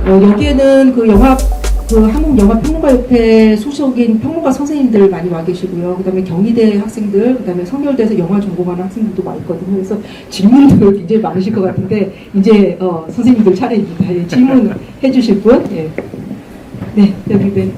여기에는 한국영화평론가협회 소속인 평론가 선생님들 많이 와 계시고요. 그 다음에 경희대 학생들, 그 다음에 성결대에서 영화 전공하는 학생들도 많이 있거든요. 그래서 질문들 굉장히 많으실 것 같은데, 이제 선생님들 차례입니다. 예, 질문해 주실 분. 예. 네, 여기 네.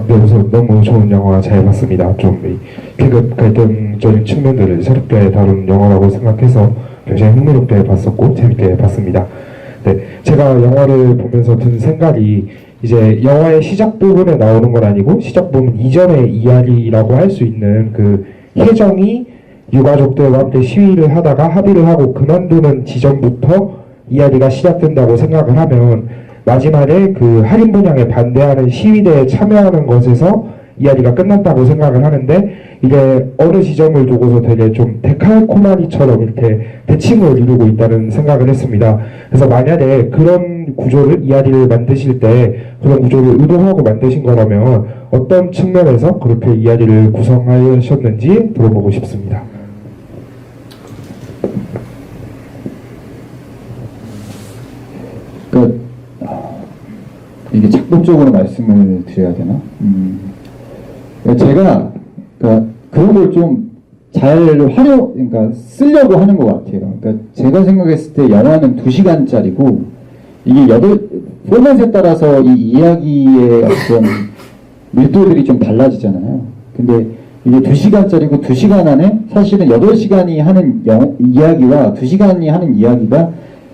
네, 우선 너무 좋은 영화 잘 봤습니다. 좀 계급 갈등적인 측면들을 새롭게 다룬 영화라고 생각해서 굉장히 흥미롭게 봤었고 재밌게 봤습니다. 네, 제가 영화를 보면서 든 생각이 이제 영화의 시작 부분에 나오는 건 아니고 시작 부분 이전의 이야기라고 할 수 있는 그 혜정이 유가족들과 함께 시위를 하다가 합의를 하고 그만두는 지점부터 이야기가 시작된다고 생각을 하면 마지막에 그 할인 분양에 반대하는 시위대에 참여하는 것에서 이야기가 끝났다고 생각을 하는데 이게 어느 지점을 두고서 되게 좀 데칼코마니처럼 이렇게 대칭을 이루고 있다는 생각을 했습니다. 그래서 만약에 그런 구조를 이야기를 만드실 때 그런 구조를 의도하고 만드신 거라면 어떤 측면에서 그렇게 이야기를 구성하셨는지 들어보고 싶습니다. 이게 작품적으로 말씀을 드려야 되나? 제가 그런 걸 좀 잘 그러니까 쓰려고 하는 것 같아요. 그러니까 제가 생각했을 때 영화는 2시간짜리고 이게 포맷에 따라서 이 이야기의 어떤 밀도들이 좀 달라지잖아요. 근데 이게 2시간짜리고 2시간 안에 사실은 8시간이 하는 이야기와 2시간이 하는 이야기가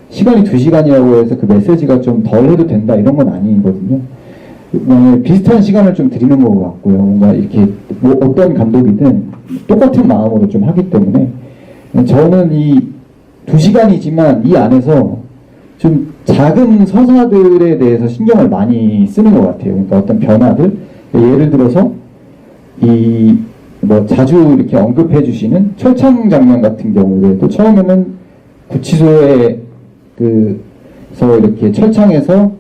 시간이 2시간이라고 해서 그 메시지가 좀 덜 해도 된다 이런 건 아니거든요. 비슷한 시간을 좀 드리는 것 같고요. 뭔가 이렇게 어떤 감독이든 똑같은 마음으로 좀 하기 때문에 저는 이 2시간이지만 이 안에서 좀 작은 서사들에 대해서 신경을 많이 쓰는 것 같아요. 그러니까 어떤 변화들, 예를 들어서 자주 이렇게 언급해 주시는 철창 장면 같은 경우에도 처음에는 구치소에 그래서 이렇게 철창에서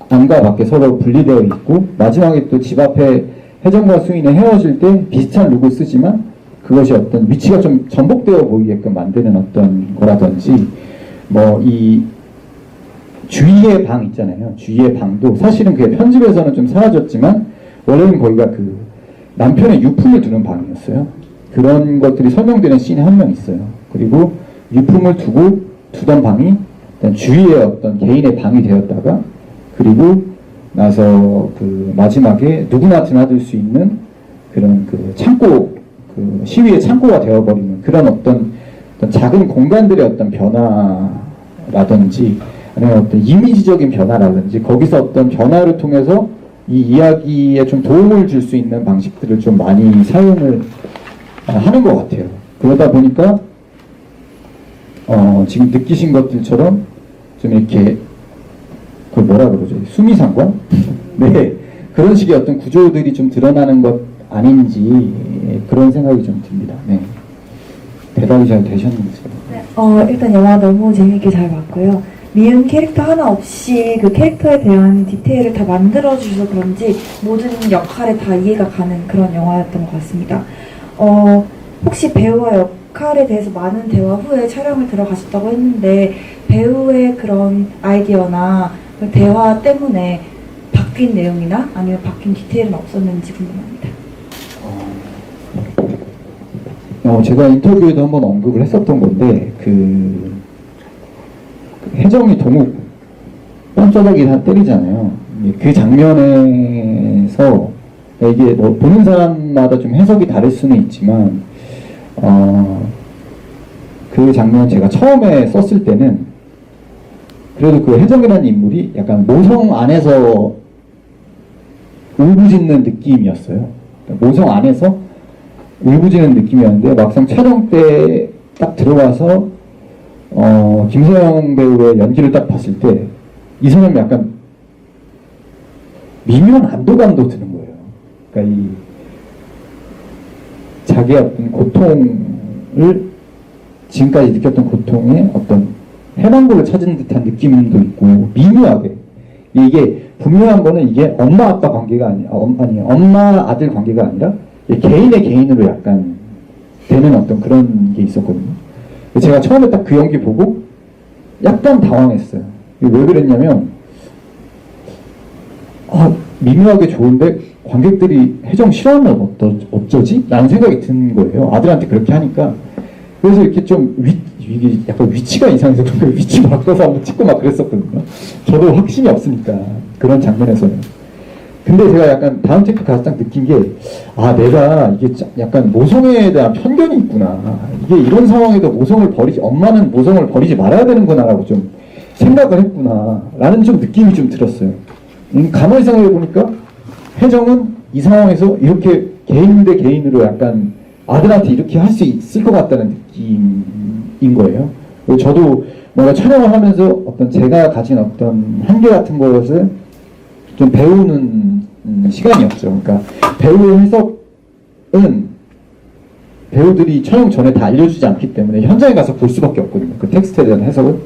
안과 밖에 서로 분리되어 있고 마지막에 또 집 앞에 혜정과 수인이 헤어질 때 비슷한 룩을 쓰지만 그것이 어떤 위치가 좀 전복되어 보이게끔 만드는 어떤 거라든지 이 주위의 방 있잖아요. 주위의 방도 사실은 그게 편집에서는 좀 사라졌지만 원래는 거기가 그 남편의 유품을 두는 방이었어요. 그런 것들이 설명되는 씬이 한 명 있어요. 그리고 유품을 두던 방이 주위의 어떤 개인의 방이 되었다가 그리고 나서 그 마지막에 누구나 드나들 수 있는 그런 그 창고, 그 시위의 창고가 되어버리는 그런 어떤 작은 공간들의 어떤 변화라든지 아니면 어떤 이미지적인 변화라든지 거기서 어떤 변화를 통해서 이 이야기에 좀 도움을 줄 수 있는 방식들을 좀 많이 사용을 하는 것 같아요. 그러다 보니까 지금 느끼신 것들처럼 좀 이렇게 그걸 뭐라 그러죠? 수미상관? 네, 그런 식의 어떤 구조들이 좀 드러나는 것 아닌지 그런 생각이 좀 듭니다. 네, 대답이 잘 되셨는지. 네, 일단 영화 너무 재밌게 잘 봤고요. 미운 캐릭터 하나 없이 그 캐릭터에 대한 디테일을 다 만들어주셔서 그런지 모든 역할에 다 이해가 가는 그런 영화였던 것 같습니다. 혹시 배우와 역할에 대해서 많은 대화 후에 촬영을 들어가셨다고 했는데 배우의 그런 아이디어나 대화 때문에 바뀐 내용이나 아니면 바뀐 디테일은 없었는지 궁금합니다. 제가 인터뷰에도 한번 언급을 했었던 건데 혜정이 도목 뻔쩌덕이 다 때리잖아요. 그 장면에서 이게 보는 사람마다 좀 해석이 다를 수는 있지만 그 장면 제가 처음에 썼을 때는 그래도 그 혜정이라는 인물이 약간 모성 안에서 울부짖는 느낌이었어요. 모성 안에서 울부짖는 느낌이었는데 막상 촬영 때 딱 들어와서 김세영 배우의 연기를 딱 봤을 때 이 사람이 약간 미묘한 안도감도 드는 거예요. 그러니까 이 자기의 어떤 고통을 지금까지 느꼈던 고통의 어떤 해방구를 찾은 듯한 느낌도 있고 미묘하게 이게 분명한 거는 이게 엄마 아빠 관계가 엄마 아들 관계가 아니라 개인의 개인으로 약간 되는 어떤 그런 게 있었거든요. 제가 처음에 딱 그 연기 보고 약간 당황했어요. 왜 그랬냐면 미묘하게 좋은데 관객들이 해정 싫어하면 어쩌지? 라는 생각이 든 거예요. 아들한테 그렇게 하니까. 그래서 이렇게 좀 이게 약간 위치가 이상해서 그 위치 바꿔서 한번 찍고 막 그랬었거든요. 저도 확신이 없으니까 그런 장면에서는. 근데 제가 약간 다음 체크 가서 딱 느낀 게 내가 이게 약간 모성애에 대한 편견이 있구나. 이게 이런 상황에도 엄마는 모성을 버리지 말아야 되는구나라고 좀 생각을 했구나 라는 좀 느낌이 좀 들었어요. 가만히 생각해 보니까 혜정은 이 상황에서 이렇게 개인 대 개인으로 약간 아들한테 이렇게 할 수 있을 것 같다는 느낌인 거예요. 그리고 저도 뭔가 촬영을 하면서 제가 가진 어떤 한계 같은 것을 좀 배우는 시간이었죠. 그러니까 배우 해석은 배우들이 촬영 전에 다 알려주지 않기 때문에 현장에 가서 볼 수밖에 없거든요. 그 텍스트에 대한 해석을.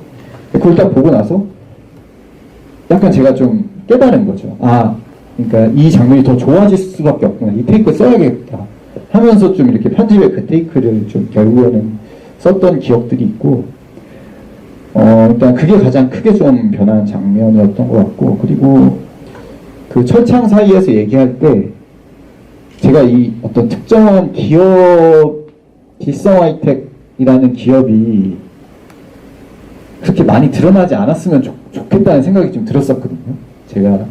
그걸 딱 보고 나서 약간 제가 좀 깨달은 거죠. 그러니까 이 장면이 더 좋아질 수밖에 없구나. 이 테이크 써야겠다 하면서 좀 이렇게 편집에 그 테이크를 좀 결국에는 썼던 기억들이 있고, 일단 그게 가장 크게 좀 변한 장면이었던 것 같고, 그리고 그 철창 사이에서 얘기할 때 제가 이 어떤 특정한 기업, 길성하이텍이라는 기업이 그렇게 많이 드러나지 않았으면 좋겠다는 생각이 좀 들었었거든요. 제가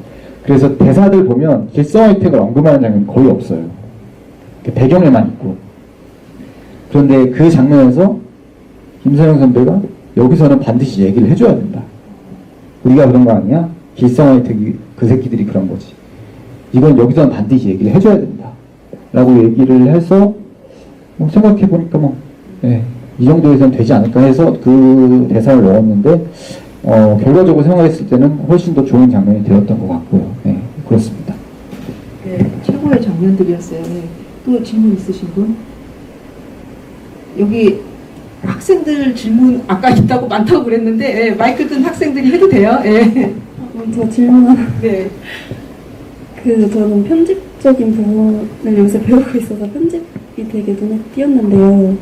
그래서 대사들 보면 길성하이텍을 언급하는 장면이 거의 없어요. 배경에만 있고. 그런데 그 장면에서 김선영 선배가 여기서는 반드시 얘기를 해줘야 된다. 우리가 그런 거 아니야? 길성하이텍이 그 새끼들이 그런 거지. 이건 여기서는 반드시 얘기를 해줘야 된다. 라고 얘기를 해서 생각해보니까 이 정도에서는 되지 않을까 해서 그 대사를 넣었는데 결과적으로 생각했을 때는 훨씬 더 좋은 장면이 되었던 것 같고요. 그렇습니다. 네, 최고의 장면들이었어요. 네. 또 질문 있으신 분? 여기 학생들 질문 아까 있다고 많다고 그랬는데 마이크 끈 학생들이 해도 돼요? 저 질문 하나. 네. 저는 편집적인 부분을 요새 배우고 있어서 편집이 되게 눈에 띄었는데요.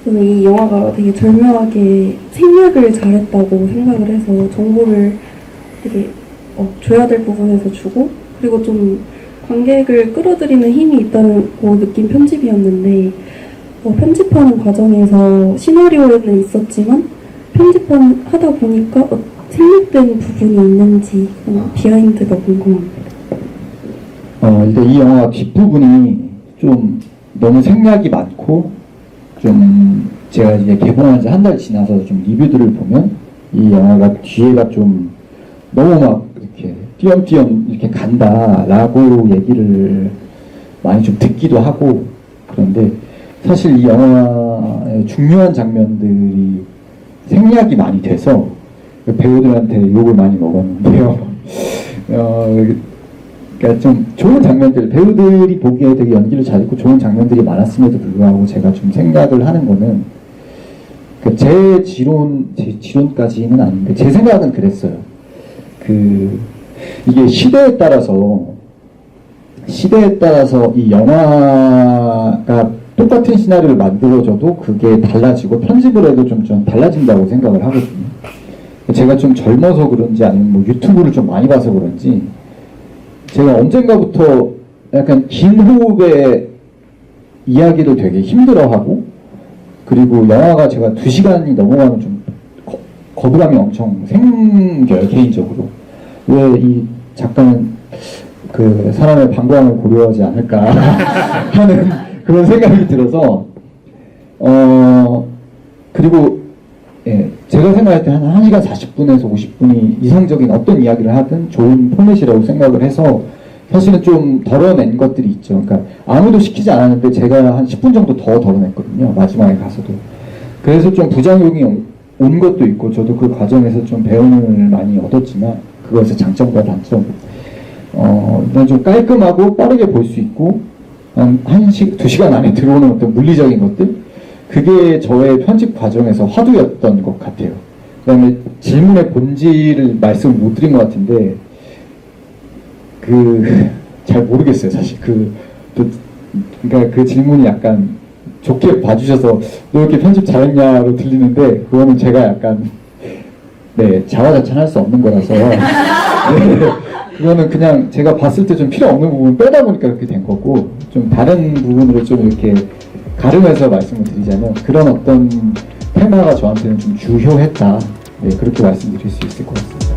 저는 이 영화가 되게 절묘하게 생략을 잘했다고 생각을 해서 정보를 되게 줘야 될 부분에서 주고, 그리고 좀 관객을 끌어들이는 힘이 있다고 느낀 편집이었는데, 편집하는 과정에서 시나리오에는 있었지만 편집하다 보니까 생략된 부분이 있는지 비하인드가 궁금합니다. 일단 이 영화 뒷부분이 좀 너무 생략이 많고, 좀 제가 이제 개봉한 지 한 달 지나서 좀 리뷰들을 보면 이 영화가 뒤에가 좀 너무 막 이렇게 띄엄띄엄 이렇게 간다라고 얘기를 많이 좀 듣기도 하고, 그런데 사실 이 영화의 중요한 장면들이 생략이 많이 돼서 배우들한테 욕을 많이 먹었는데요. 그러니까 좀 좋은 장면들, 배우들이 보기에 되게 연기를 잘했고 좋은 장면들이 많았음에도 불구하고 제가 좀 생각을 하는 거는, 제 지론까지는 아닌데 제 생각은 그랬어요. 이게 시대에 따라서 이 영화가 똑같은 시나리오를 만들어줘도 그게 달라지고 편집을 해도 좀 달라진다고 생각을 하거든요. 제가 좀 젊어서 그런지 아니면 뭐 유튜브를 좀 많이 봐서 그런지 제가 언젠가부터 약간 긴 호흡의 이야기를 되게 힘들어하고, 그리고 영화가 제가 2시간이 넘어가면 좀 거부감이 엄청 생겨요, 개인적으로. 왜 이 작가는 그 사람의 방광을 고려하지 않을까 하는 그런 생각이 들어서, 그리고 제가 생각할 때 한 1시간 40분에서 50분이 이상적인 어떤 이야기를 하든 좋은 포맷이라고 생각을 해서 사실은 좀 덜어낸 것들이 있죠. 그러니까 아무도 시키지 않았는데 제가 한 10분 정도 더 덜어냈거든요, 마지막에 가서도. 그래서 좀 부작용이 온 것도 있고, 저도 그 과정에서 좀 배움을 많이 얻었지만 그것의 장점과 단점, 일단 좀 깔끔하고 빠르게 볼 수 있고, 한 2시간 안에 들어오는 어떤 물리적인 것들, 그게 저의 편집 과정에서 화두였던 것 같아요. 그 다음에 질문의 본질을 말씀을 못 드린 것 같은데, 잘 모르겠어요, 사실. 그러니까 그 질문이 약간 좋게 봐주셔서 너 이렇게 편집 잘했냐로 들리는데, 그거는 제가 약간, 자화자찬할 수 없는 거라서. 그거는 그냥 제가 봤을 때 좀 필요 없는 부분 빼다 보니까 그렇게 된 거고, 좀 다른 부분으로 좀 이렇게 가름해서 말씀을 드리자면 그런 어떤 테마가 저한테는 좀 주요했다. 네, 그렇게 말씀드릴 수 있을 것 같습니다.